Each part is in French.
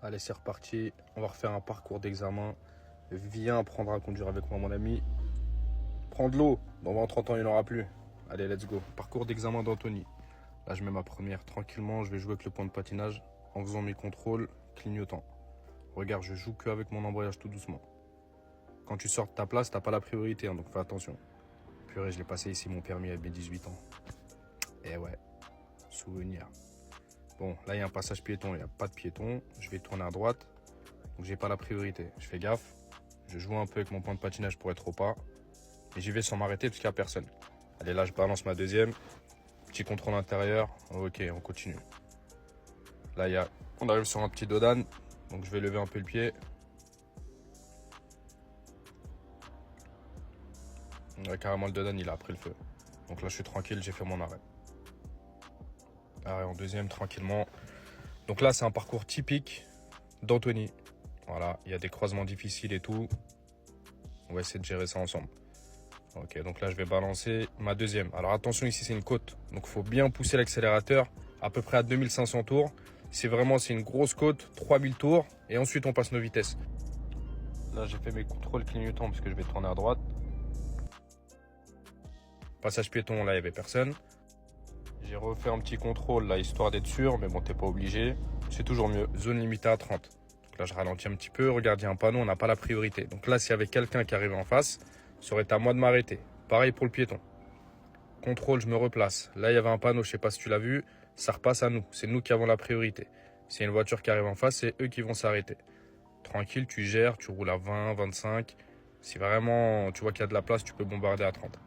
Allez, c'est reparti. On va refaire un parcours d'examen. Viens apprendre à conduire avec moi, mon ami. Prends de l'eau. Dans 20 30 ans, il n'y en aura plus. Allez, let's go. Parcours d'examen d'Anthony. Là, je mets ma première tranquillement. Je vais jouer avec le point de patinage en faisant mes contrôles, clignotant. Regarde, je joue que avec mon embrayage tout doucement. Quand tu sors de ta place, t'as pas la priorité, hein, donc fais attention. Purée, je l'ai passé ici, mon permis à mes 18 ans. Eh ouais, souvenir. Bon, là, il y a un passage piéton, il n'y a pas de piéton. Je vais tourner à droite, donc j'ai pas la priorité. Je fais gaffe. Je joue un peu avec mon point de patinage pour être au pas. Et j'y vais sans m'arrêter parce qu'il n'y a personne. Allez, là, je balance ma deuxième. Petit contrôle intérieur. Ok, on continue. Là, on arrive sur un petit dodan. Donc, je vais lever un peu le pied. Ouais, carrément, le dodan, il a pris le feu. Donc là, je suis tranquille, j'ai fait mon arrêt. Arrêt en deuxième, tranquillement. Donc là, c'est un parcours typique d'Anthony. Voilà, il y a des croisements difficiles et tout. On va essayer de gérer ça ensemble. Ok, donc là, je vais balancer ma deuxième. Alors attention, ici, c'est une côte. Donc, il faut bien pousser l'accélérateur à peu près à 2500 tours. C'est une grosse côte, 3000 tours. Et ensuite, on passe nos vitesses. Là, j'ai fait mes contrôles clignotants parce que je vais tourner à droite. Passage piéton, là, il n'y avait personne. J'ai refait un petit contrôle, là, histoire d'être sûr. Mais bon, t'es pas obligé. C'est toujours mieux. Zone limitée à 30. Donc là, je ralentis un petit peu. Regarde, il y a un panneau, on n'a pas la priorité. Donc là, s'il y avait quelqu'un qui arrivait en face, ça aurait été à moi de m'arrêter. Pareil pour le piéton. Contrôle, je me replace. Là, il y avait un panneau, je sais pas si tu l'as vu. Ça repasse à nous. C'est nous qui avons la priorité. S'il y a une voiture qui arrive en face, c'est eux qui vont s'arrêter. Tranquille, tu gères, tu roules à 20, 25. Si vraiment tu vois qu'il y a de la place, tu peux bombarder à 30.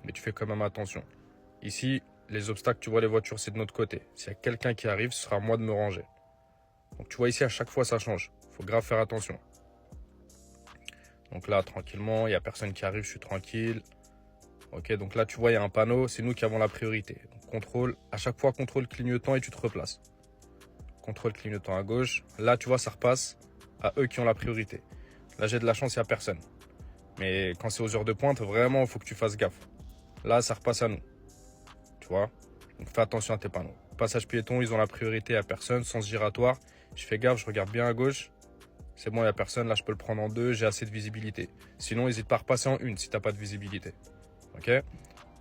Mais tu fais quand même attention. Ici, les obstacles, tu vois les voitures, c'est de notre côté. S'il y a quelqu'un qui arrive, ce sera à moi de me ranger. Donc tu vois ici, à chaque fois, ça change. Faut grave faire attention. Donc là, tranquillement, il n'y a personne qui arrive, je suis tranquille. Ok, donc là, tu vois, il y a un panneau, c'est nous qui avons la priorité. Donc, contrôle, à chaque fois, contrôle clignotant et tu te replaces. Contrôle clignotant à gauche. Là, tu vois, ça repasse à eux qui ont la priorité. Là, j'ai de la chance, il n'y a personne. Mais quand c'est aux heures de pointe, vraiment, il faut que tu fasses gaffe. Là, ça repasse à nous. Tu vois? Donc, fais attention à tes panneaux. Passage piéton, ils ont la priorité à personne, sens giratoire. Je fais gaffe, je regarde bien à gauche. C'est bon, il n'y a personne. Là, je peux le prendre en deux, j'ai assez de visibilité. Sinon, n'hésite pas à repasser en une si tu n'as pas de visibilité. Ok,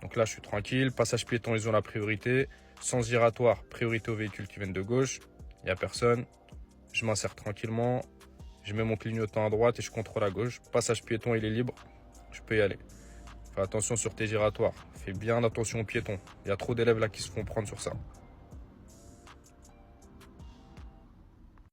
donc là je suis tranquille, passage piéton ils ont la priorité, sens giratoire, priorité aux véhicules qui viennent de gauche, il n'y a personne, je m'insère tranquillement, je mets mon clignotant à droite et je contrôle à gauche, passage piéton il est libre, je peux y aller. Fais attention sur tes giratoires, fais bien attention aux piétons, il y a trop d'élèves là qui se font prendre sur ça.